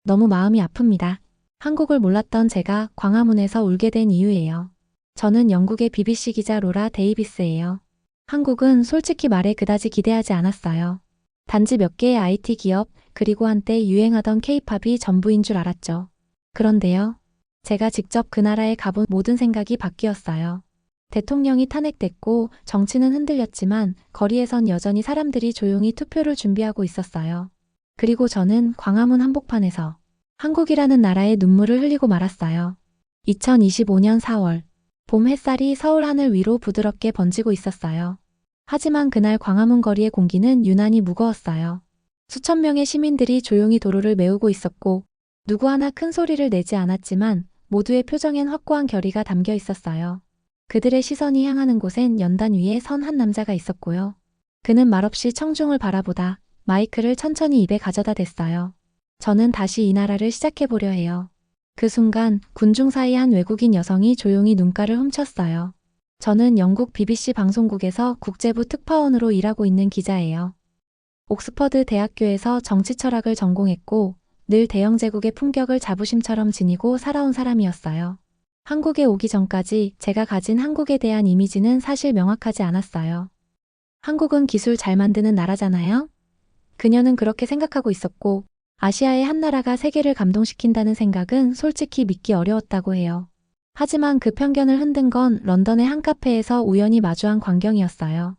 너무 마음이 아픕니다. 한국을 몰랐던 제가 광화문에서 울게 된 이유예요. 저는 영국의 BBC 기자 로라 데이비스예요. 한국은 솔직히 말해 그다지 기대하지 않았어요. 단지 몇 개의 IT 기업, 그리고 한때 유행하던 K-팝이 전부인 줄 알았죠. 그런데요. 제가 직접 그 나라에 가본 모든 생각이 바뀌었어요. 대통령이 탄핵됐고 정치는 흔들렸지만 거리에선 여전히 사람들이 조용히 투표를 준비하고 있었어요. 그리고 저는 광화문 한복판에서 한국이라는 나라의 눈물을 흘리고 말았어요. 2025년 4월, 봄 햇살이 서울 하늘 위로 부드럽게 번지고 있었어요. 하지만 그날 광화문 거리의 공기는 유난히 무거웠어요. 수천 명의 시민들이 조용히 도로를 메우고 있었고 누구 하나 큰 소리를 내지 않았지만 모두의 표정엔 확고한 결의가 담겨 있었어요. 그들의 시선이 향하는 곳엔 연단 위에 선 한 남자가 있었고요. 그는 말없이 청중을 바라보다 마이크를 천천히 입에 가져다 댔어요. 저는 다시 이 나라를 시작해보려 해요. 그 순간 군중 사이 한 외국인 여성이 조용히 눈가를 훔쳤어요. 저는 영국 BBC 방송국에서 국제부 특파원으로 일하고 있는 기자예요. 옥스퍼드 대학교에서 정치 철학을 전공했고 늘 대영 제국의 품격을 자부심처럼 지니고 살아온 사람이었어요. 한국에 오기 전까지 제가 가진 한국에 대한 이미지는 사실 명확하지 않았어요. 한국은 기술 잘 만드는 나라잖아요? 그녀는 그렇게 생각하고 있었고 아시아의 한 나라가 세계를 감동시킨다는 생각은 솔직히 믿기 어려웠다고 해요. 하지만 그 편견을 흔든 건 런던의 한 카페에서 우연히 마주한 광경이었어요.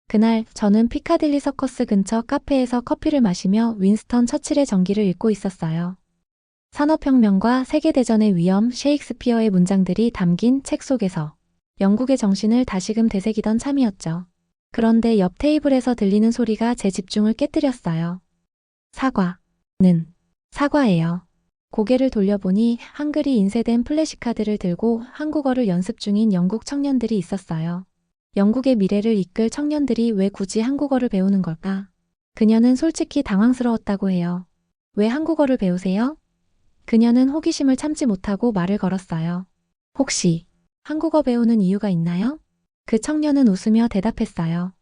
그날 저는 피카딜리 서커스 근처 카페에서 커피를 마시며 윈스턴 처칠의 전기를 읽고 있었어요. 산업혁명과 세계대전의 위험, 셰익스피어의 문장들이 담긴 책 속에서 영국의 정신을 다시금 되새기던 참이었죠. 그런데 옆 테이블에서 들리는 소리가 제 집중을 깨뜨렸어요. 사과는 사과예요. 고개를 돌려보니 한글이 인쇄된 플래시카드를 들고 한국어를 연습 중인 영국 청년들이 있었어요. 영국의 미래를 이끌 청년들이 왜 굳이 한국어를 배우는 걸까? 그녀는 솔직히 당황스러웠다고 해요. 왜 한국어를 배우세요? 그녀는 호기심을 참지 못하고 말을 걸었어요. 혹시 한국어 배우는 이유가 있나요? 그 청년은 웃으며 대답했어요.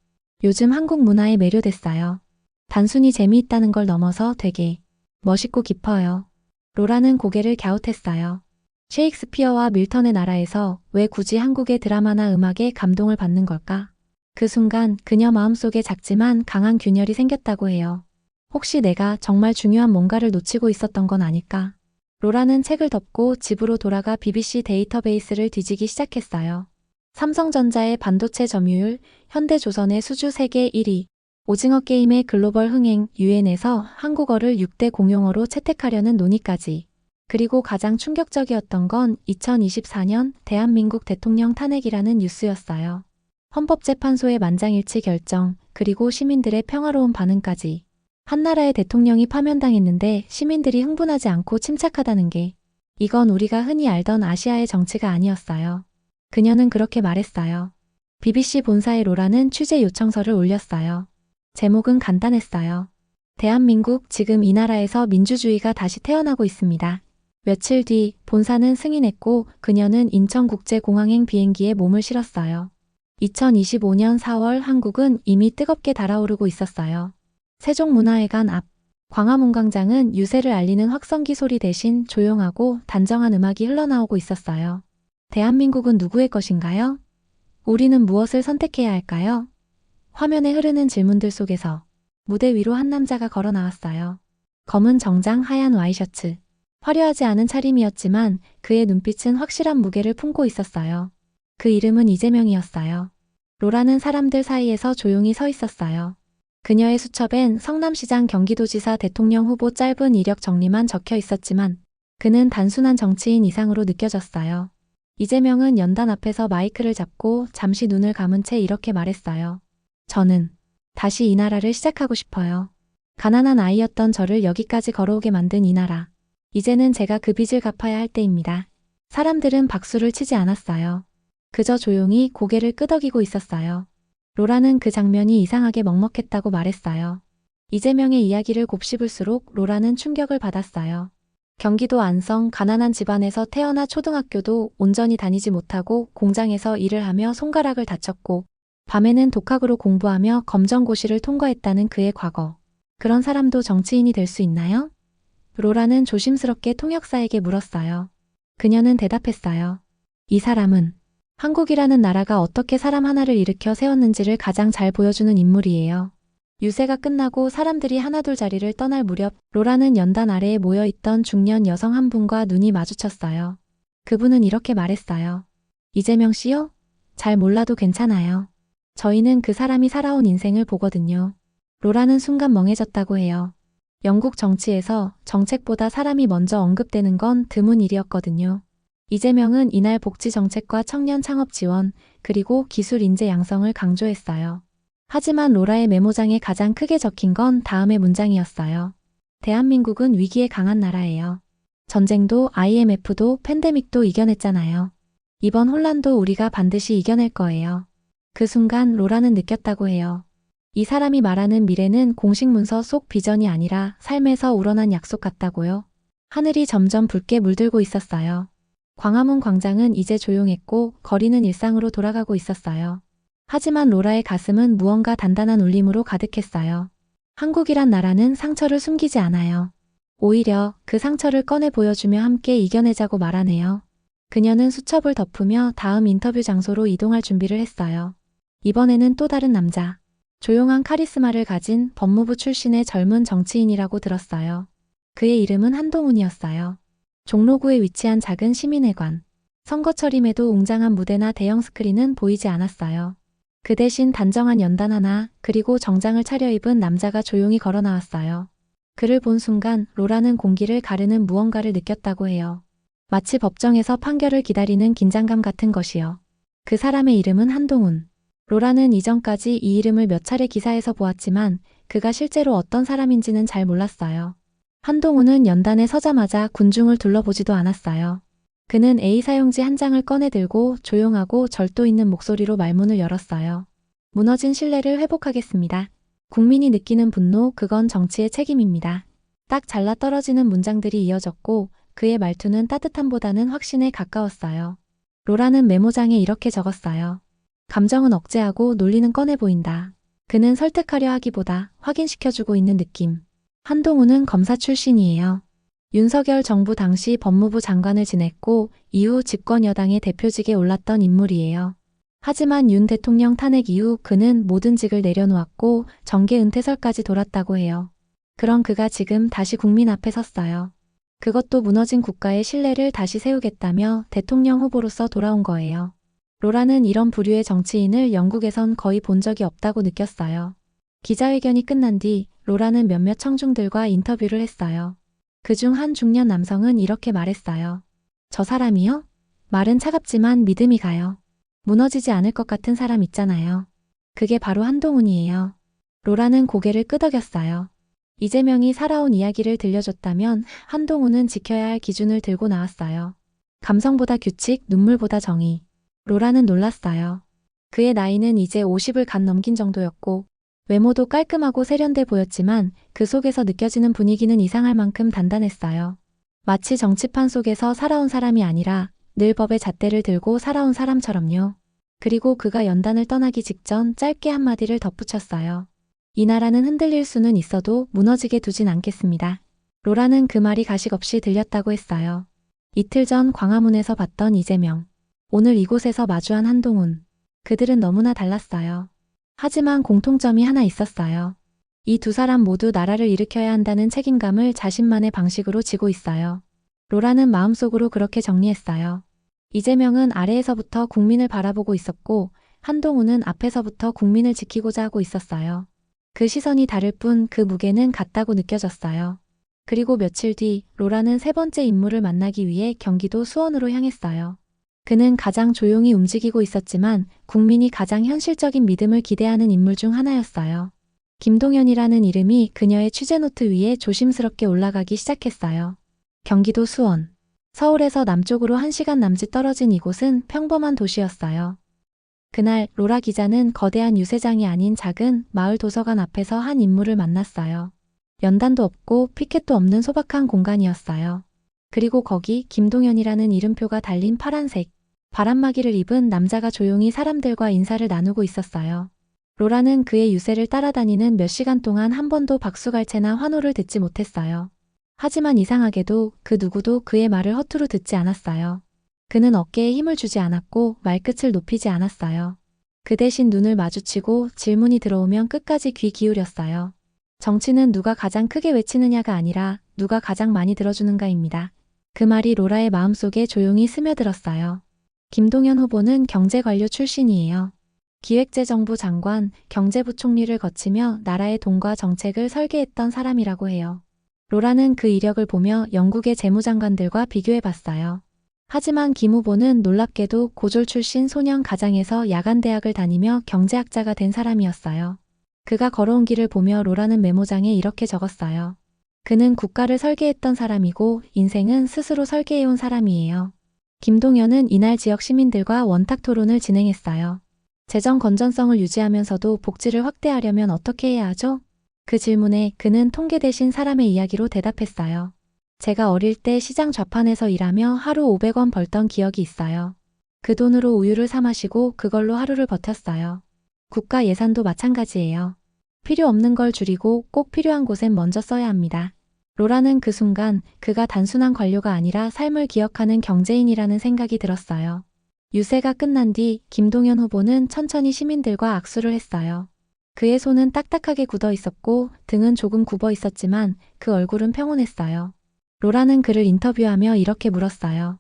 요즘 한국 문화에 매료됐어요. 단순히 재미있다는 걸 넘어서 되게 멋있고 깊어요. 로라는 고개를 갸웃했어요. 셰익스피어와 밀턴의 나라에서 왜 굳이 한국의 드라마나 음악에 감동을 받는 걸까? 그 순간 그녀 마음속에 작지만 강한 균열이 생겼다고 해요. 혹시 내가 정말 중요한 뭔가를 놓치고 있었던 건 아닐까? 로라는 책을 덮고 집으로 돌아가 BBC 데이터베이스를 뒤지기 시작했어요. 삼성전자의 반도체 점유율, 현대조선의 수주 세계 1위, 오징어 게임의 글로벌 흥행, 유엔에서 한국어를 6대 공용어로 채택하려는 논의까지. 그리고 가장 충격적이었던 건 2024년 대한민국 대통령 탄핵이라는 뉴스였어요. 헌법재판소의 만장일치 결정, 그리고 시민들의 평화로운 반응까지. 한 나라의 대통령이 파면당했는데 시민들이 흥분하지 않고 침착하다는 게 이건 우리가 흔히 알던 아시아의 정치가 아니었어요. 그녀는 그렇게 말했어요. BBC 본사의 로라는 취재 요청서를 올렸어요. 제목은 간단했어요. 대한민국 지금 이 나라에서 민주주의가 다시 태어나고 있습니다. 며칠 뒤 본사는 승인했고 그녀는 인천국제공항행 비행기에 몸을 실었어요. 2025년 4월 한국은 이미 뜨겁게 달아오르고 있었어요. 세종문화회관 앞 광화문 광장은 유세를 알리는 확성기 소리 대신 조용하고 단정한 음악이 흘러나오고 있었어요. 대한민국은 누구의 것인가요? 우리는 무엇을 선택해야 할까요? 화면에 흐르는 질문들 속에서 무대 위로 한 남자가 걸어 나왔어요. 검은 정장 하얀 와이셔츠. 화려하지 않은 차림이었지만 그의 눈빛은 확실한 무게를 품고 있었어요. 그 이름은 이재명이었어요. 로라는 사람들 사이에서 조용히 서 있었어요. 그녀의 수첩엔 성남시장 경기도지사 대통령 후보 짧은 이력 정리만 적혀 있었지만 그는 단순한 정치인 이상으로 느껴졌어요. 이재명은 연단 앞에서 마이크를 잡고 잠시 눈을 감은 채 이렇게 말했어요. 저는 다시 이 나라를 시작하고 싶어요. 가난한 아이였던 저를 여기까지 걸어오게 만든 이 나라. 이제는 제가 그 빚을 갚아야 할 때입니다. 사람들은 박수를 치지 않았어요. 그저 조용히 고개를 끄덕이고 있었어요. 로라는 그 장면이 이상하게 먹먹했다고 말했어요. 이재명의 이야기를 곱씹을수록 로라는 충격을 받았어요. 경기도 안성 가난한 집안에서 태어나 초등학교도 온전히 다니지 못하고 공장에서 일을 하며 손가락을 다쳤고 밤에는 독학으로 공부하며 검정고시를 통과했다는 그의 과거. 그런 사람도 정치인이 될 수 있나요? 로라는 조심스럽게 통역사에게 물었어요. 그녀는 대답했어요. 이 사람은 한국이라는 나라가 어떻게 사람 하나를 일으켜 세웠는지를 가장 잘 보여주는 인물이에요. 유세가 끝나고 사람들이 하나둘 자리를 떠날 무렵 로라는 연단 아래에 모여있던 중년 여성 한 분과 눈이 마주쳤어요. 그분은 이렇게 말했어요. 이재명 씨요? 잘 몰라도 괜찮아요. 저희는 그 사람이 살아온 인생을 보거든요. 로라는 순간 멍해졌다고 해요. 영국 정치에서 정책보다 사람이 먼저 언급되는 건 드문 일이었거든요. 이재명은 이날 복지 정책과 청년 창업 지원, 그리고 기술 인재 양성을 강조했어요. 하지만 로라의 메모장에 가장 크게 적힌 건 다음의 문장이었어요. 대한민국은 위기에 강한 나라예요. 전쟁도 IMF도 팬데믹도 이겨냈잖아요. 이번 혼란도 우리가 반드시 이겨낼 거예요. 그 순간 로라는 느꼈다고 해요. 이 사람이 말하는 미래는 공식 문서 속 비전이 아니라 삶에서 우러난 약속 같다고요. 하늘이 점점 붉게 물들고 있었어요. 광화문 광장은 이제 조용했고 거리는 일상으로 돌아가고 있었어요. 하지만 로라의 가슴은 무언가 단단한 울림으로 가득했어요. 한국이란 나라는 상처를 숨기지 않아요. 오히려 그 상처를 꺼내 보여주며 함께 이겨내자고 말하네요. 그녀는 수첩을 덮으며 다음 인터뷰 장소로 이동할 준비를 했어요. 이번에는 또 다른 남자. 조용한 카리스마를 가진 법무부 출신의 젊은 정치인이라고 들었어요. 그의 이름은 한동훈이었어요. 종로구에 위치한 작은 시민회관. 선거철임에도 웅장한 무대나 대형 스크린은 보이지 않았어요. 그 대신 단정한 연단 하나, 그리고 정장을 차려입은 남자가 조용히 걸어 나왔어요. 그를 본 순간 로라는 공기를 가르는 무언가를 느꼈다고 해요. 마치 법정에서 판결을 기다리는 긴장감 같은 것이요. 그 사람의 이름은 한동훈. 로라는 이전까지 이 이름을 몇 차례 기사에서 보았지만 그가 실제로 어떤 사람인지는 잘 몰랐어요. 한동훈은 연단에 서자마자 군중을 둘러보지도 않았어요. 그는 A4용지 한 장을 꺼내 들고 조용하고 절도 있는 목소리로 말문을 열었어요. 무너진 신뢰를 회복하겠습니다. 국민이 느끼는 분노, 그건 정치의 책임입니다. 딱 잘라 떨어지는 문장들이 이어졌고 그의 말투는 따뜻함보다는 확신에 가까웠어요. 로라는 메모장에 이렇게 적었어요. 감정은 억제하고 논리는 꺼내 보인다. 그는 설득하려 하기보다 확인시켜주고 있는 느낌. 한동훈은 검사 출신이에요. 윤석열 정부 당시 법무부 장관을 지냈고 이후 집권 여당의 대표직에 올랐던 인물이에요. 하지만 윤 대통령 탄핵 이후 그는 모든 직을 내려놓았고 정계 은퇴설까지 돌았다고 해요. 그런 그가 지금 다시 국민 앞에 섰어요. 그것도 무너진 국가의 신뢰를 다시 세우겠다며 대통령 후보로서 돌아온 거예요. 로라는 이런 부류의 정치인을 영국에선 거의 본 적이 없다고 느꼈어요. 기자회견이 끝난 뒤 로라는 몇몇 청중들과 인터뷰를 했어요. 그중 한 중년 남성은 이렇게 말했어요. 저 사람이요? 말은 차갑지만 믿음이 가요. 무너지지 않을 것 같은 사람 있잖아요. 그게 바로 한동훈이에요. 로라는 고개를 끄덕였어요. 이재명이 살아온 이야기를 들려줬다면 한동훈은 지켜야 할 기준을 들고 나왔어요. 감성보다 규칙, 눈물보다 정의. 로라는 놀랐어요. 그의 나이는 이제 50을 갓 넘긴 정도였고 외모도 깔끔하고 세련돼 보였지만 그 속에서 느껴지는 분위기는 이상할 만큼 단단했어요. 마치 정치판 속에서 살아온 사람이 아니라 늘 법의 잣대를 들고 살아온 사람처럼요. 그리고 그가 연단을 떠나기 직전 짧게 한마디를 덧붙였어요. 이 나라는 흔들릴 수는 있어도 무너지게 두진 않겠습니다. 로라는 그 말이 가식 없이 들렸다고 했어요. 이틀 전 광화문에서 봤던 이재명. 오늘 이곳에서 마주한 한동훈. 그들은 너무나 달랐어요. 하지만 공통점이 하나 있었어요. 이 두 사람 모두 나라를 일으켜야 한다는 책임감을 자신만의 방식으로 지고 있어요. 로라는 마음속으로 그렇게 정리했어요. 이재명은 아래에서부터 국민을 바라보고 있었고 한동훈은 앞에서부터 국민을 지키고자 하고 있었어요. 그 시선이 다를 뿐 그 무게는 같다고 느껴졌어요. 그리고 며칠 뒤 로라는 세 번째 인물을 만나기 위해 경기도 수원으로 향했어요. 그는 가장 조용히 움직이고 있었지만 국민이 가장 현실적인 믿음을 기대하는 인물 중 하나였어요. 김동연이라는 이름이 그녀의 취재노트 위에 조심스럽게 올라가기 시작했어요. 경기도 수원. 서울에서 남쪽으로 1시간 남짓 떨어진 이곳은 평범한 도시였어요. 그날 로라 기자는 거대한 유세장이 아닌 작은 마을 도서관 앞에서 한 인물을 만났어요. 연단도 없고 피켓도 없는 소박한 공간이었어요. 그리고 거기 김동연이라는 이름표가 달린 파란색 바람막이를 입은 남자가 조용히 사람들과 인사를 나누고 있었어요. 로라는 그의 유세를 따라다니는 몇 시간 동안 한 번도 박수갈채나 환호를 듣지 못했어요. 하지만 이상하게도 그 누구도 그의 말을 허투루 듣지 않았어요. 그는 어깨에 힘을 주지 않았고 말끝을 높이지 않았어요. 그 대신 눈을 마주치고 질문이 들어오면 끝까지 귀 기울였어요. 정치는 누가 가장 크게 외치느냐가 아니라 누가 가장 많이 들어주는가입니다. 그 말이 로라의 마음속에 조용히 스며들었어요. 김동연 후보는 경제관료 출신이에요. 기획재정부 장관, 경제부총리를 거치며 나라의 돈과 정책을 설계했던 사람이라고 해요. 로라는 그 이력을 보며 영국의 재무장관들과 비교해봤어요. 하지만 김 후보는 놀랍게도 고졸 출신 소년 가장에서 야간대학을 다니며 경제학자가 된 사람이었어요. 그가 걸어온 길을 보며 로라는 메모장에 이렇게 적었어요. 그는 국가를 설계했던 사람이고 인생은 스스로 설계해온 사람이에요. 김동연은 이날 지역 시민들과 원탁 토론을 진행했어요. 재정 건전성을 유지하면서도 복지를 확대하려면 어떻게 해야 하죠? 그 질문에 그는 통계 대신 사람의 이야기로 대답했어요. 제가 어릴 때 시장 좌판에서 일하며 하루 500원 벌던 기억이 있어요. 그 돈으로 우유를 사 마시고 그걸로 하루를 버텼어요. 국가 예산도 마찬가지예요. 필요 없는 걸 줄이고 꼭 필요한 곳엔 먼저 써야 합니다. 로라는 그 순간 그가 단순한 관료가 아니라 삶을 기억하는 경제인이라는 생각이 들었어요. 유세가 끝난 뒤 김동연 후보는 천천히 시민들과 악수를 했어요. 그의 손은 딱딱하게 굳어 있었고 등은 조금 굽어 있었지만 그 얼굴은 평온했어요. 로라는 그를 인터뷰하며 이렇게 물었어요.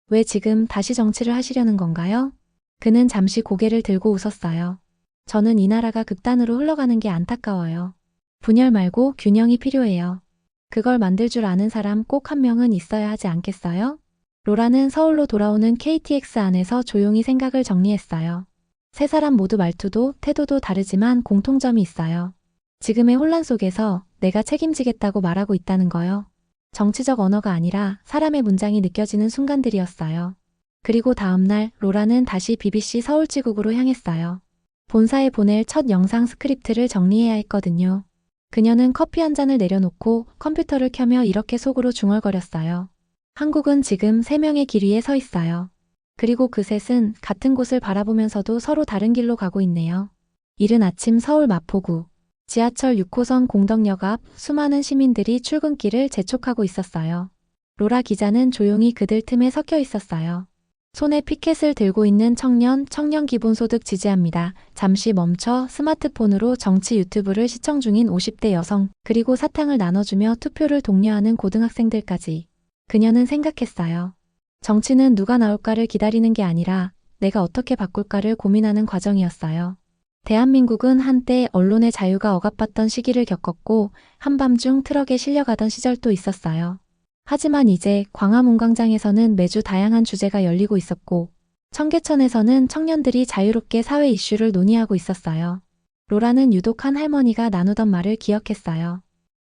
왜 지금 다시 정치를 하시려는 건가요? 그는 잠시 고개를 들고 웃었어요. 저는 이 나라가 극단으로 흘러가는 게 안타까워요. 분열 말고 균형이 필요해요. 그걸 만들 줄 아는 사람 꼭 한 명은 있어야 하지 않겠어요? 로라는 서울로 돌아오는 KTX 안에서 조용히 생각을 정리했어요. 세 사람 모두 말투도 태도도 다르지만 공통점이 있어요. 지금의 혼란 속에서 내가 책임지겠다고 말하고 있다는 거요. 정치적 언어가 아니라 사람의 문장이 느껴지는 순간들이었어요. 그리고 다음날 로라는 다시 BBC 서울지국으로 향했어요. 본사에 보낼 첫 영상 스크립트를 정리해야 했거든요. 그녀는 커피 한 잔을 내려놓고 컴퓨터를 켜며 이렇게 속으로 중얼거렸어요. 한국은 지금 3명의 길 위에 서 있어요. 그리고 그 셋은 같은 곳을 바라보면서도 서로 다른 길로 가고 있네요. 이른 아침 서울 마포구. 지하철 6호선 공덕역 앞 수많은 시민들이 출근길을 재촉하고 있었어요. 로라 기자는 조용히 그들 틈에 섞여 있었어요. 손에 피켓을 들고 있는 청년 기본소득 지지합니다. 잠시 멈춰 스마트폰으로 정치 유튜브를 시청 중인 50대 여성, 그리고 사탕을 나눠주며 투표를 독려하는 고등학생들까지. 그녀는 생각했어요. 정치는 누가 나올까를 기다리는 게 아니라 내가 어떻게 바꿀까를 고민하는 과정이었어요. 대한민국은 한때 언론의 자유가 억압받던 시기를 겪었고 한밤중 트럭에 실려가던 시절도 있었어요. 하지만 이제 광화문광장에서는 매주 다양한 주제가 열리고 있었고 청계천에서는 청년들이 자유롭게 사회 이슈를 논의하고 있었어요. 로라는 유독 한 할머니가 나누던 말을 기억했어요.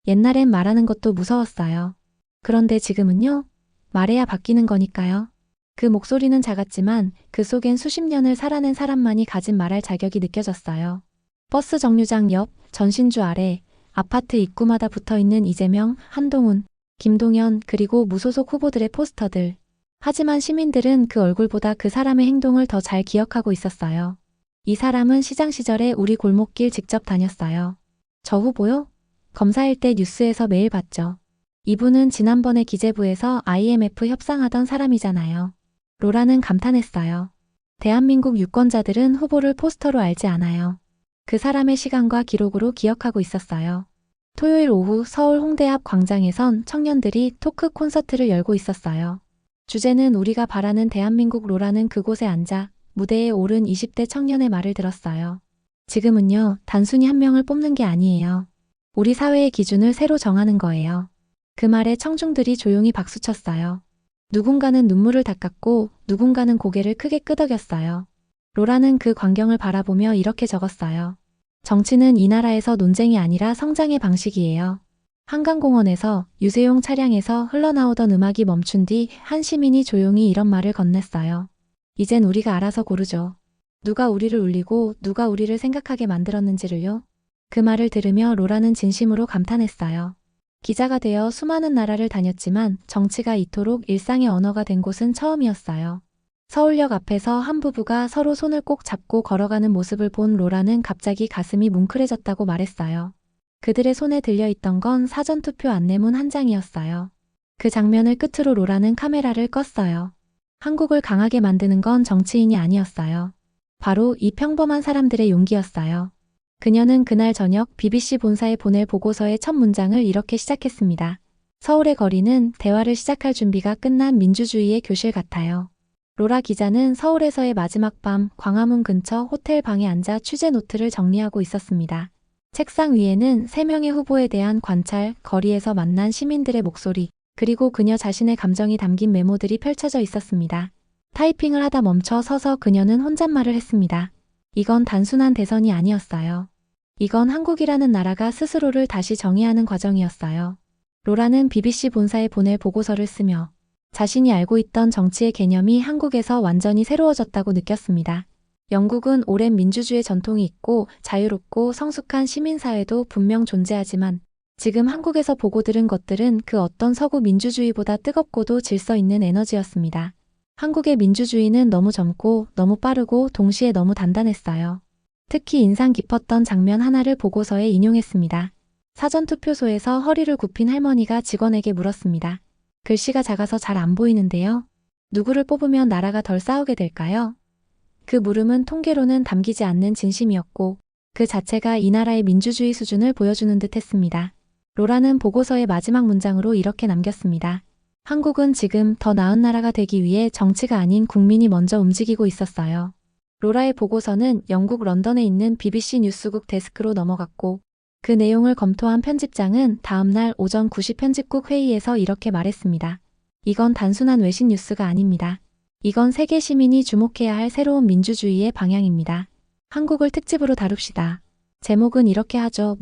옛날엔 말하는 것도 무서웠어요. 그런데 지금은요? 말해야 바뀌는 거니까요. 그 목소리는 작았지만 그 속엔 수십 년을 살아낸 사람만이 가진 말할 자격이 느껴졌어요. 버스 정류장 옆 전신주 아래 아파트 입구마다 붙어있는 이재명, 한동훈, 김동연 그리고 무소속 후보들의 포스터들. 하지만 시민들은 그 얼굴보다 그 사람의 행동을 더 잘 기억하고 있었어요. 이 사람은 시장 시절에 우리 골목길 직접 다녔어요. 저 후보요? 검사일 때 뉴스에서 매일 봤죠. 이분은 지난번에 기재부에서 IMF 협상하던 사람이잖아요. 로라는 감탄했어요. 대한민국 유권자들은 후보를 포스터로 알지 않아요. 그 사람의 시간과 기록으로 기억하고 있었어요. 토요일 오후 서울 홍대 앞 광장에선 청년들이 토크 콘서트를 열고 있었어요. 주제는 우리가 바라는 대한민국. 로라는 그곳에 앉아 무대에 오른 20대 청년의 말을 들었어요. 지금은요, 단순히 한 명을 뽑는 게 아니에요. 우리 사회의 기준을 새로 정하는 거예요. 그 말에 청중들이 조용히 박수쳤어요. 누군가는 눈물을 닦았고 누군가는 고개를 크게 끄덕였어요. 로라는 그 광경을 바라보며 이렇게 적었어요. 정치는 이 나라에서 논쟁이 아니라 성장의 방식이에요. 한강공원에서 유세용 차량에서 흘러나오던 음악이 멈춘 뒤 한 시민이 조용히 이런 말을 건넸어요. 이젠 우리가 알아서 고르죠. 누가 우리를 울리고 누가 우리를 생각하게 만들었는지를요. 그 말을 들으며 로라는 진심으로 감탄했어요. 기자가 되어 수많은 나라를 다녔지만 정치가 이토록 일상의 언어가 된 곳은 처음이었어요. 서울역 앞에서 한 부부가 서로 손을 꼭 잡고 걸어가는 모습을 본 로라는 갑자기 가슴이 뭉클해졌다고 말했어요. 그들의 손에 들려있던 건 사전투표 안내문 한 장이었어요. 그 장면을 끝으로 로라는 카메라를 껐어요. 한국을 강하게 만드는 건 정치인이 아니었어요. 바로 이 평범한 사람들의 용기였어요. 그녀는 그날 저녁 BBC 본사에 보낼 보고서의 첫 문장을 이렇게 시작했습니다. 서울의 거리는 대화를 시작할 준비가 끝난 민주주의의 교실 같아요. 로라 기자는 서울에서의 마지막 밤 광화문 근처 호텔 방에 앉아 취재 노트를 정리하고 있었습니다. 책상 위에는 3명의 후보에 대한 관찰, 거리에서 만난 시민들의 목소리, 그리고 그녀 자신의 감정이 담긴 메모들이 펼쳐져 있었습니다. 타이핑을 하다 멈춰 서서 그녀는 혼잣말을 했습니다. 이건 단순한 대선이 아니었어요. 이건 한국이라는 나라가 스스로를 다시 정의하는 과정이었어요. 로라는 BBC 본사에 보낼 보고서를 쓰며 자신이 알고 있던 정치의 개념이 한국에서 완전히 새로워졌다고 느꼈습니다. 영국은 오랜 민주주의 전통이 있고 자유롭고 성숙한 시민사회도 분명 존재하지만 지금 한국에서 보고 들은 것들은 그 어떤 서구 민주주의보다 뜨겁고도 질서 있는 에너지였습니다. 한국의 민주주의는 너무 젊고 너무 빠르고 동시에 너무 단단했어요. 특히 인상 깊었던 장면 하나를 보고서에 인용했습니다. 사전투표소에서 허리를 굽힌 할머니가 직원에게 물었습니다. 글씨가 작아서 잘 안 보이는데요. 누구를 뽑으면 나라가 덜 싸우게 될까요? 그 물음은 통계로는 담기지 않는 진심이었고 그 자체가 이 나라의 민주주의 수준을 보여주는 듯 했습니다. 로라는 보고서의 마지막 문장으로 이렇게 남겼습니다. 한국은 지금 더 나은 나라가 되기 위해 정치가 아닌 국민이 먼저 움직이고 있었어요. 로라의 보고서는 영국 런던에 있는 BBC 뉴스국 데스크로 넘어갔고 그 내용을 검토한 편집장은 다음날 오전 9시 편집국 회의에서 이렇게 말했습니다. 이건 단순한 외신 뉴스가 아닙니다. 이건 세계 시민이 주목해야 할 새로운 민주주의의 방향입니다. 한국을 특집으로 다룹시다. 제목은 이렇게 하죠.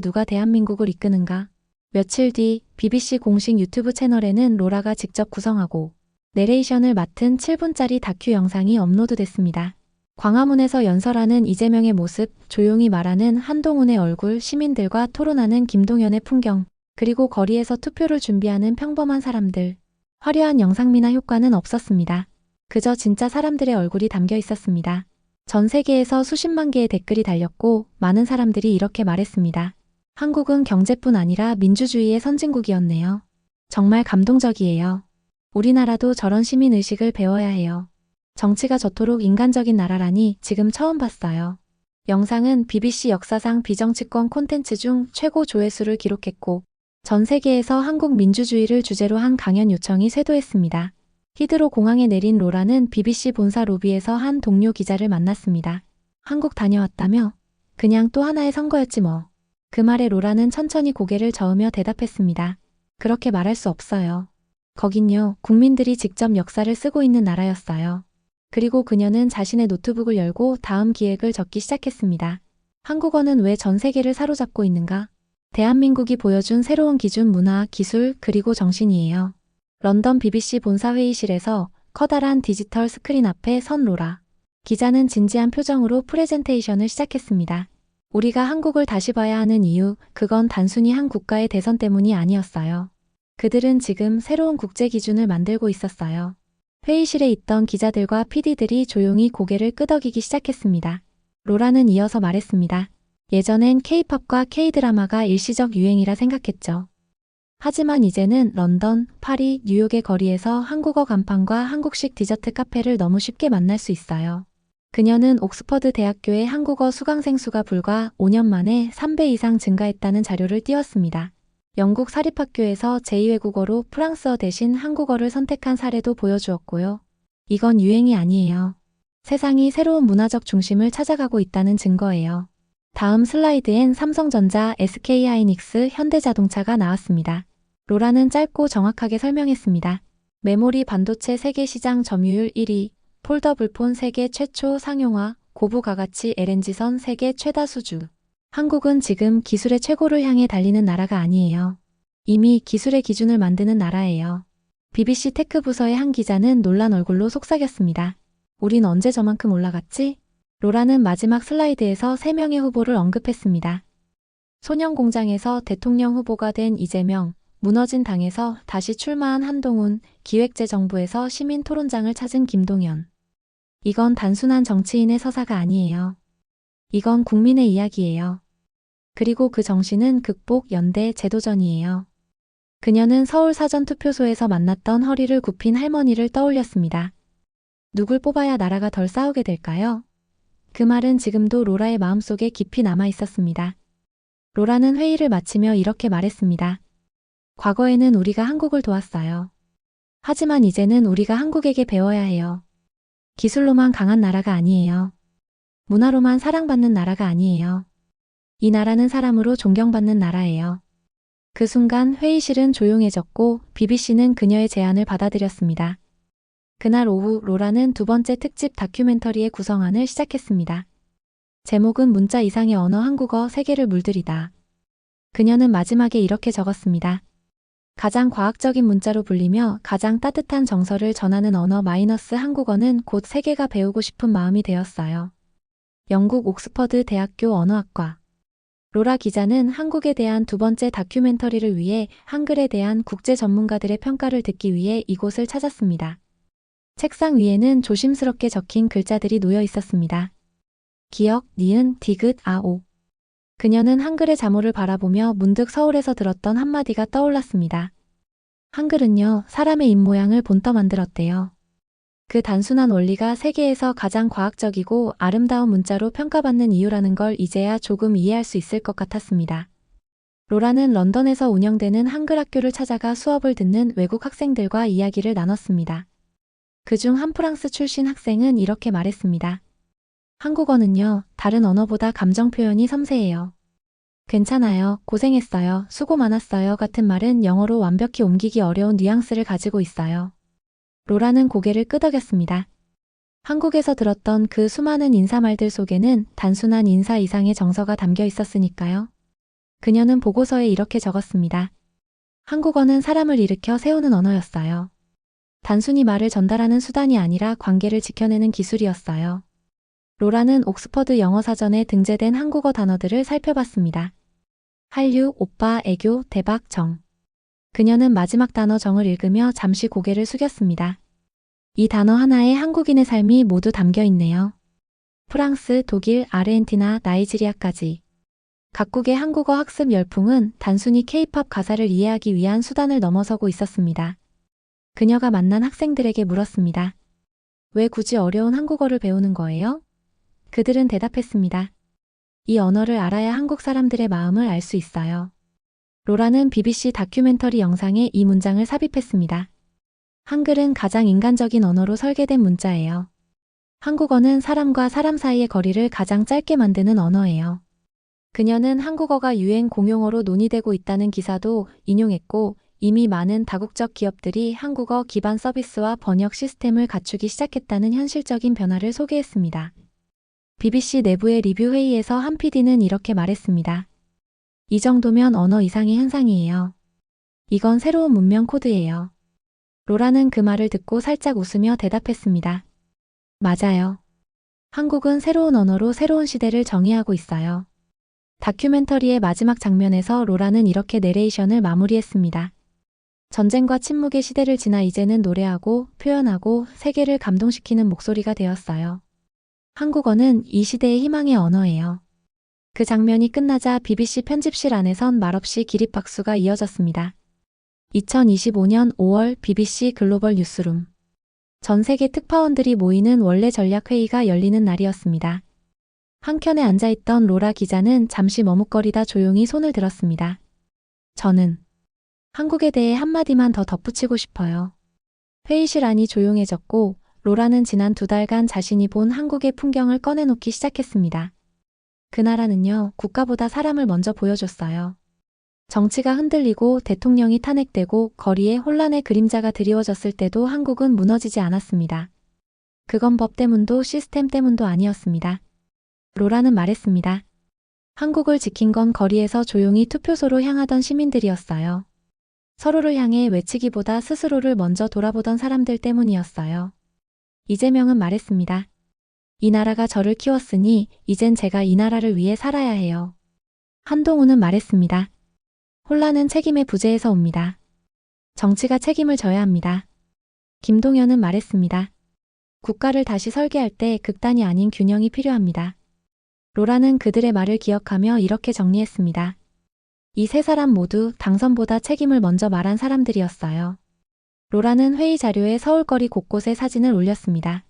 누가 대한민국을 이끄는가? 며칠 뒤 BBC 공식 유튜브 채널에는 로라가 직접 구성하고 내레이션을 맡은 7분짜리 다큐 영상이 업로드됐습니다. 광화문에서 연설하는 이재명의 모습, 조용히 말하는 한동훈의 얼굴, 시민들과 토론하는 김동연의 풍경, 그리고 거리에서 투표를 준비하는 평범한 사람들. 화려한 영상미나 효과는 없었습니다. 그저 진짜 사람들의 얼굴이 담겨 있었습니다. 전 세계에서 수십만 개의 댓글이 달렸고 많은 사람들이 이렇게 말했습니다. 한국은 경제뿐 아니라 민주주의의 선진국이었네요. 정말 감동적이에요. 우리나라도 저런 시민의식을 배워야 해요. 정치가 저토록 인간적인 나라라니 지금 처음 봤어요. 영상은 BBC 역사상 비정치권 콘텐츠 중 최고 조회수를 기록했고 전 세계에서 한국 민주주의를 주제로 한 강연 요청이 쇄도했습니다. 히드로 공항에 내린 로라는 BBC 본사 로비에서 한 동료 기자를 만났습니다. 한국 다녀왔다며? 그냥 또 하나의 선거였지 뭐. 그 말에 로라는 천천히 고개를 저으며 대답했습니다. 그렇게 말할 수 없어요. 거긴요, 국민들이 직접 역사를 쓰고 있는 나라였어요. 그리고 그녀는 자신의 노트북을 열고 다음 기획을 적기 시작했습니다. 한국어는 왜 전 세계를 사로잡고 있는가? 대한민국이 보여준 새로운 기준, 문화, 기술, 그리고 정신이에요. 런던 BBC 본사 회의실에서 커다란 디지털 스크린 앞에 선 로라. 기자는 진지한 표정으로 프레젠테이션을 시작했습니다. 우리가 한국을 다시 봐야 하는 이유, 그건 단순히 한 국가의 대선 때문이 아니었어요. 그들은 지금 새로운 국제 기준을 만들고 있었어요. 회의실에 있던 기자들과 PD들이 조용히 고개를 끄덕이기 시작했습니다. 로라는 이어서 말했습니다. 예전엔 K-팝과 K-드라마가 일시적 유행이라 생각했죠. 하지만 이제는 런던, 파리, 뉴욕의 거리에서 한국어 간판과 한국식 디저트 카페를 너무 쉽게 만날 수 있어요. 그녀는 옥스퍼드 대학교의 한국어 수강생 수가 불과 5년 만에 3배 이상 증가했다는 자료를 띄웠습니다. 영국 사립학교에서 제2외국어로 프랑스어 대신 한국어를 선택한 사례도 보여주었고요. 이건 유행이 아니에요. 세상이 새로운 문화적 중심을 찾아가고 있다는 증거예요. 다음 슬라이드엔 삼성전자, SK하이닉스, 현대자동차가 나왔습니다. 로라는 짧고 정확하게 설명했습니다. 메모리 반도체 세계 시장 점유율 1위, 폴더블폰 세계 최초 상용화, 고부가가치 LNG선 세계 최다 수주. 한국은 지금 기술의 최고를 향해 달리는 나라가 아니에요. 이미 기술의 기준을 만드는 나라예요. BBC 테크 부서의 한 기자는 놀란 얼굴로 속삭였습니다. 우린 언제 저만큼 올라갔지? 로라는 마지막 슬라이드에서 3명의 후보를 언급했습니다. 소년공장에서 대통령 후보가 된 이재명, 무너진 당에서 다시 출마한 한동훈, 기획재정부에서 시민토론장을 찾은 김동연. 이건 단순한 정치인의 서사가 아니에요. 이건 국민의 이야기예요. 그리고 그 정신은 극복, 연대, 제도전이에요. 그녀는 서울 사전투표소에서 만났던 허리를 굽힌 할머니를 떠올렸습니다. 누굴 뽑아야 나라가 덜 싸우게 될까요? 그 말은 지금도 로라의 마음속에 깊이 남아 있었습니다. 로라는 회의를 마치며 이렇게 말했습니다. 과거에는 우리가 한국을 도왔어요. 하지만 이제는 우리가 한국에게 배워야 해요. 기술로만 강한 나라가 아니에요. 문화로만 사랑받는 나라가 아니에요. 이 나라는 사람으로 존경받는 나라예요. 그 순간 회의실은 조용해졌고 BBC는 그녀의 제안을 받아들였습니다. 그날 오후 로라는 두 번째 특집 다큐멘터리의 구성안을 시작했습니다. 제목은 문자 이상의 언어 한국어 세계를 물들이다. 그녀는 마지막에 이렇게 적었습니다. 가장 과학적인 문자로 불리며 가장 따뜻한 정서를 전하는 언어 마이너스 한국어는 곧 세계가 배우고 싶은 마음이 되었어요. 영국 옥스퍼드 대학교 언어학과 로라 기자는 한국에 대한 두 번째 다큐멘터리를 위해 한글에 대한 국제 전문가들의 평가를 듣기 위해 이곳을 찾았습니다. 책상 위에는 조심스럽게 적힌 글자들이 놓여 있었습니다. 기역, 니은, 디귿, 아오. 그녀는 한글의 자모를 바라보며 문득 서울에서 들었던 한마디가 떠올랐습니다. 한글은요, 사람의 입모양을 본떠 만들었대요. 그 단순한 원리가 세계에서 가장 과학적이고 아름다운 문자로 평가받는 이유라는 걸 이제야 조금 이해할 수 있을 것 같았습니다. 로라는 런던에서 운영되는 한글 학교를 찾아가 수업을 듣는 외국 학생들과 이야기를 나눴습니다. 그중 한 프랑스 출신 학생은 이렇게 말했습니다. 한국어는요, 다른 언어보다 감정 표현이 섬세해요. 괜찮아요, 고생했어요, 수고 많았어요 같은 말은 영어로 완벽히 옮기기 어려운 뉘앙스를 가지고 있어요. 로라는 고개를 끄덕였습니다. 한국에서 들었던 그 수많은 인사말들 속에는 단순한 인사 이상의 정서가 담겨 있었으니까요. 그녀는 보고서에 이렇게 적었습니다. 한국어는 사람을 일으켜 세우는 언어였어요. 단순히 말을 전달하는 수단이 아니라 관계를 지켜내는 기술이었어요. 로라는 옥스퍼드 영어사전에 등재된 한국어 단어들을 살펴봤습니다. 한류, 오빠, 애교, 대박, 정. 그녀는 마지막 단어 정을 읽으며 잠시 고개를 숙였습니다. 이 단어 하나에 한국인의 삶이 모두 담겨 있네요. 프랑스, 독일, 아르헨티나, 나이지리아까지. 각국의 한국어 학습 열풍은 단순히 K-팝 가사를 이해하기 위한 수단을 넘어서고 있었습니다. 그녀가 만난 학생들에게 물었습니다. 왜 굳이 어려운 한국어를 배우는 거예요? 그들은 대답했습니다. 이 언어를 알아야 한국 사람들의 마음을 알 수 있어요. 로라는 BBC 다큐멘터리 영상에 이 문장을 삽입했습니다. 한글은 가장 인간적인 언어로 설계된 문자예요. 한국어는 사람과 사람 사이의 거리를 가장 짧게 만드는 언어예요. 그녀는 한국어가 유행 공용어로 논의되고 있다는 기사도 인용했고 이미 많은 다국적 기업들이 한국어 기반 서비스와 번역 시스템을 갖추기 시작했다는 현실적인 변화를 소개했습니다. BBC 내부의 리뷰 회의에서 한 PD는 이렇게 말했습니다. 이 정도면 언어 이상의 현상이에요. 이건 새로운 문명 코드예요. 로라는 그 말을 듣고 살짝 웃으며 대답했습니다. 맞아요. 한국은 새로운 언어로 새로운 시대를 정의하고 있어요. 다큐멘터리의 마지막 장면에서 로라는 이렇게 내레이션을 마무리했습니다. 전쟁과 침묵의 시대를 지나 이제는 노래하고 표현하고 세계를 감동시키는 목소리가 되었어요. 한국어는 이 시대의 희망의 언어예요. 그 장면이 끝나자 BBC 편집실 안에선 말없이 기립박수가 이어졌습니다. 2025년 5월 BBC 글로벌 뉴스룸. 전 세계 특파원들이 모이는 원래 전략회의가 열리는 날이었습니다. 한켠에 앉아있던 로라 기자는 잠시 머뭇거리다 조용히 손을 들었습니다. 저는 한국에 대해 한마디만 더 덧붙이고 싶어요. 회의실 안이 조용해졌고 로라는 지난 2달간 자신이 본 한국의 풍경을 꺼내놓기 시작했습니다. 그 나라는요, 국가보다 사람을 먼저 보여줬어요. 정치가 흔들리고 대통령이 탄핵되고 거리에 혼란의 그림자가 드리워졌을 때도 한국은 무너지지 않았습니다. 그건 법 때문도 시스템 때문도 아니었습니다. 로라는 말했습니다. 한국을 지킨 건 거리에서 조용히 투표소로 향하던 시민들이었어요. 서로를 향해 외치기보다 스스로를 먼저 돌아보던 사람들 때문이었어요. 이재명은 말했습니다. 이 나라가 저를 키웠으니 이젠 제가 이 나라를 위해 살아야 해요. 한동훈은 말했습니다. 혼란은 책임의 부재에서 옵니다. 정치가 책임을 져야 합니다. 김동연은 말했습니다. 국가를 다시 설계할 때 극단이 아닌 균형이 필요합니다. 로라는 그들의 말을 기억하며 이렇게 정리했습니다. 이 세 사람 모두 당선보다 책임을 먼저 말한 사람들이었어요. 로라는 회의 자료에 서울거리 곳곳에 사진을 올렸습니다.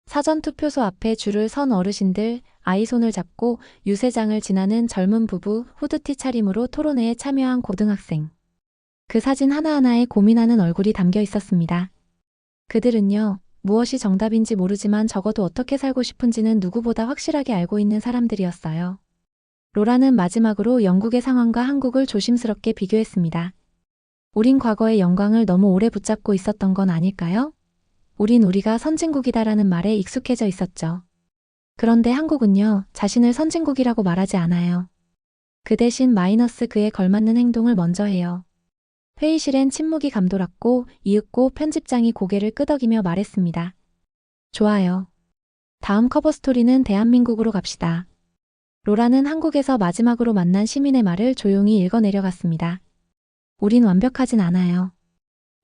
사전투표소 앞에 줄을 선 어르신들, 아이 손을 잡고 유세장을 지나는 젊은 부부, 후드티 차림으로 토론회에 참여한 고등학생. 그 사진 하나하나에 고민하는 얼굴이 담겨 있었습니다. 그들은요, 무엇이 정답인지 모르지만 적어도 어떻게 살고 싶은지는 누구보다 확실하게 알고 있는 사람들이었어요. 로라는 마지막으로 영국의 상황과 한국을 조심스럽게 비교했습니다. 우린 과거의 영광을 너무 오래 붙잡고 있었던 건 아닐까요? 우린 우리가 선진국이다라는 말에 익숙해져 있었죠. 그런데 한국은요, 자신을 선진국이라고 말하지 않아요. 그 대신 마이너스 그에 걸맞는 행동을 먼저 해요. 회의실엔 침묵이 감돌았고 이윽고 편집장이 고개를 끄덕이며 말했습니다. 좋아요. 다음 커버 스토리는 대한민국으로 갑시다. 로라는 한국에서 마지막으로 만난 시민의 말을 조용히 읽어내려갔습니다. 우린 완벽하진 않아요.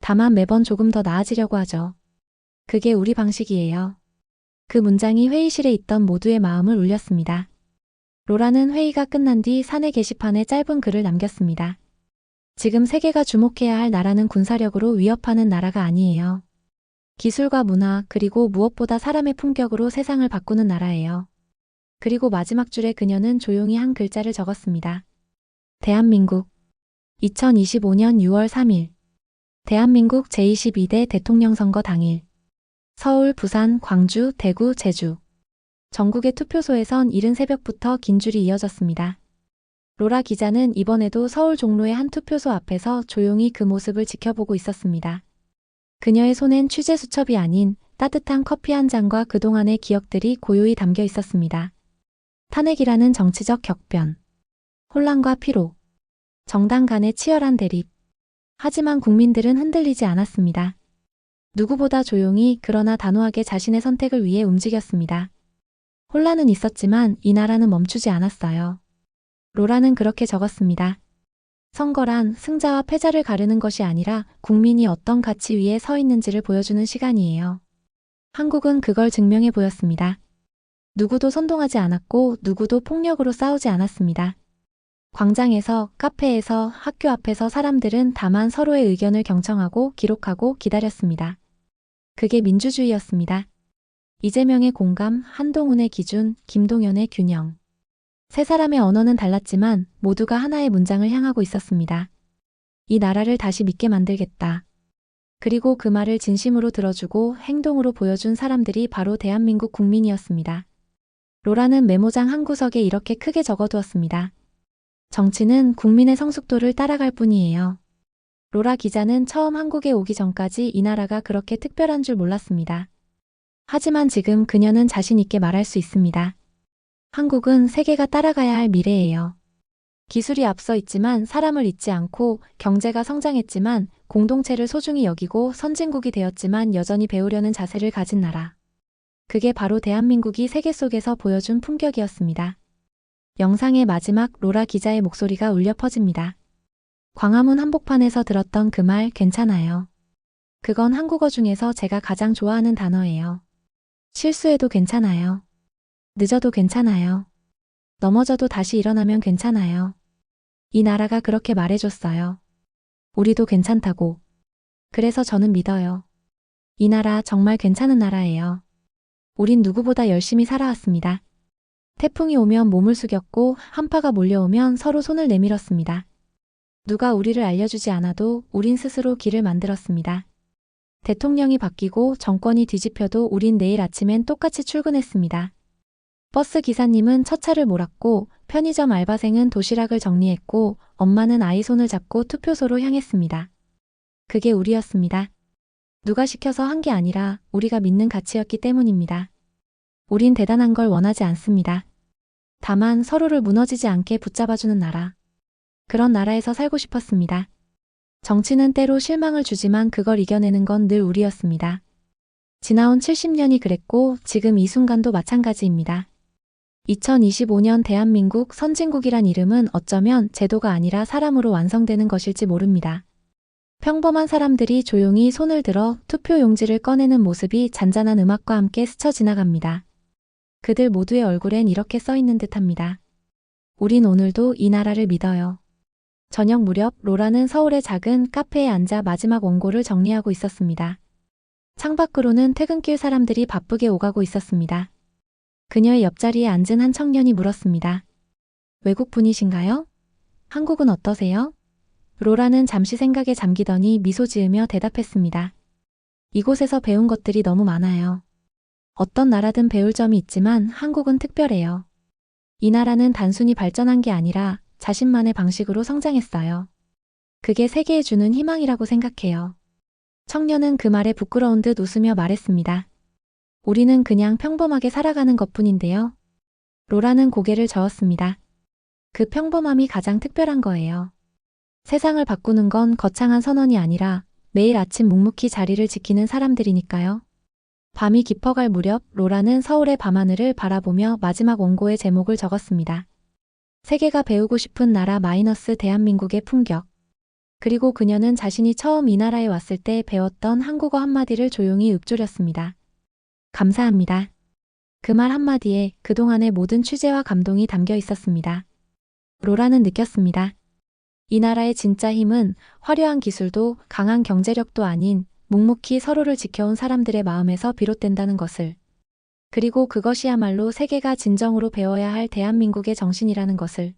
다만 매번 조금 더 나아지려고 하죠. 그게 우리 방식이에요. 그 문장이 회의실에 있던 모두의 마음을 울렸습니다. 로라는 회의가 끝난 뒤 사내 게시판에 짧은 글을 남겼습니다. 지금 세계가 주목해야 할 나라는 군사력으로 위협하는 나라가 아니에요. 기술과 문화 그리고 무엇보다 사람의 품격으로 세상을 바꾸는 나라예요. 그리고 마지막 줄에 그녀는 조용히 한 글자를 적었습니다. 대한민국 2025년 6월 3일 대한민국 제22대 대통령 선거 당일 서울, 부산, 광주, 대구, 제주 전국의 투표소에선 이른 새벽부터 긴 줄이 이어졌습니다. 로라 기자는 이번에도 서울 종로의 한 투표소 앞에서 조용히 그 모습을 지켜보고 있었습니다. 그녀의 손엔 취재 수첩이 아닌 따뜻한 커피 한 잔과 그동안의 기억들이 고요히 담겨 있었습니다. 탄핵이라는 정치적 격변, 혼란과 피로, 정당 간의 치열한 대립. 하지만 국민들은 흔들리지 않았습니다. 누구보다 조용히 그러나 단호하게 자신의 선택을 위해 움직였습니다. 혼란은 있었지만 이 나라는 멈추지 않았어요. 로라는 그렇게 적었습니다. 선거란 승자와 패자를 가르는 것이 아니라 국민이 어떤 가치 위에 서 있는지를 보여주는 시간이에요. 한국은 그걸 증명해 보였습니다. 누구도 선동하지 않았고 누구도 폭력으로 싸우지 않았습니다. 광장에서, 카페에서, 학교 앞에서 사람들은 다만 서로의 의견을 경청하고 기록하고 기다렸습니다. 그게 민주주의였습니다. 이재명의 공감, 한동훈의 기준, 김동연의 균형. 세 사람의 언어는 달랐지만 모두가 하나의 문장을 향하고 있었습니다. 이 나라를 다시 믿게 만들겠다. 그리고 그 말을 진심으로 들어주고 행동으로 보여준 사람들이 바로 대한민국 국민이었습니다. 로라는 메모장 한 구석에 이렇게 크게 적어두었습니다. 정치는 국민의 성숙도를 따라갈 뿐이에요. 로라 기자는 처음 한국에 오기 전까지 이 나라가 그렇게 특별한 줄 몰랐습니다. 하지만 지금 그녀는 자신 있게 말할 수 있습니다. 한국은 세계가 따라가야 할 미래예요. 기술이 앞서 있지만 사람을 잊지 않고 경제가 성장했지만 공동체를 소중히 여기고 선진국이 되었지만 여전히 배우려는 자세를 가진 나라. 그게 바로 대한민국이 세계 속에서 보여준 품격이었습니다. 영상의 마지막 로라 기자의 목소리가 울려 퍼집니다. 광화문 한복판에서 들었던 그 말 괜찮아요. 그건 한국어 중에서 제가 가장 좋아하는 단어예요. 실수해도 괜찮아요. 늦어도 괜찮아요. 넘어져도 다시 일어나면 괜찮아요. 이 나라가 그렇게 말해줬어요. 우리도 괜찮다고. 그래서 저는 믿어요. 이 나라 정말 괜찮은 나라예요. 우린 누구보다 열심히 살아왔습니다. 태풍이 오면 몸을 숙였고 한파가 몰려오면 서로 손을 내밀었습니다. 누가 우리를 알려주지 않아도 우린 스스로 길을 만들었습니다. 대통령이 바뀌고 정권이 뒤집혀도 우린 내일 아침엔 똑같이 출근했습니다. 버스 기사님은 첫 차를 몰았고 편의점 알바생은 도시락을 정리했고 엄마는 아이 손을 잡고 투표소로 향했습니다. 그게 우리였습니다. 누가 시켜서 한 게 아니라 우리가 믿는 가치였기 때문입니다. 우린 대단한 걸 원하지 않습니다. 다만 서로를 무너지지 않게 붙잡아주는 나라. 그런 나라에서 살고 싶었습니다. 정치는 때로 실망을 주지만 그걸 이겨내는 건 늘 우리였습니다. 지나온 70년이 그랬고 지금 이 순간도 마찬가지입니다. 2025년 대한민국 선진국이란 이름은 어쩌면 제도가 아니라 사람으로 완성되는 것일지 모릅니다. 평범한 사람들이 조용히 손을 들어 투표 용지를 꺼내는 모습이 잔잔한 음악과 함께 스쳐 지나갑니다. 그들 모두의 얼굴엔 이렇게 써 있는 듯합니다. 우린 오늘도 이 나라를 믿어요. 저녁 무렵 로라는 서울의 작은 카페에 앉아 마지막 원고를 정리하고 있었습니다. 창밖으로는 퇴근길 사람들이 바쁘게 오가고 있었습니다. 그녀의 옆자리에 앉은 한 청년이 물었습니다. 외국 분이신가요? 한국은 어떠세요? 로라는 잠시 생각에 잠기더니 미소 지으며 대답했습니다. 이곳에서 배운 것들이 너무 많아요. 어떤 나라든 배울 점이 있지만 한국은 특별해요. 이 나라는 단순히 발전한 게 아니라 자신만의 방식으로 성장했어요. 그게 세계에 주는 희망이라고 생각해요. 청년은 그 말에 부끄러운 듯 웃으며 말했습니다. 우리는 그냥 평범하게 살아가는 것뿐인데요. 로라는 고개를 저었습니다. 그 평범함이 가장 특별한 거예요. 세상을 바꾸는 건 거창한 선언이 아니라 매일 아침 묵묵히 자리를 지키는 사람들이니까요. 밤이 깊어갈 무렵 로라는 서울의 밤하늘을 바라보며 마지막 원고의 제목을 적었습니다. 세계가 배우고 싶은 나라 마이너스 대한민국의 품격. 그리고 그녀는 자신이 처음 이 나라에 왔을 때 배웠던 한국어 한마디를 조용히 읊조렸습니다. 감사합니다. 그 말 한마디에 그동안의 모든 취재와 감동이 담겨 있었습니다. 로라는 느꼈습니다. 이 나라의 진짜 힘은 화려한 기술도 강한 경제력도 아닌 묵묵히 서로를 지켜온 사람들의 마음에서 비롯된다는 것을. 그리고 그것이야말로 세계가 진정으로 배워야 할 대한민국의 정신이라는 것을.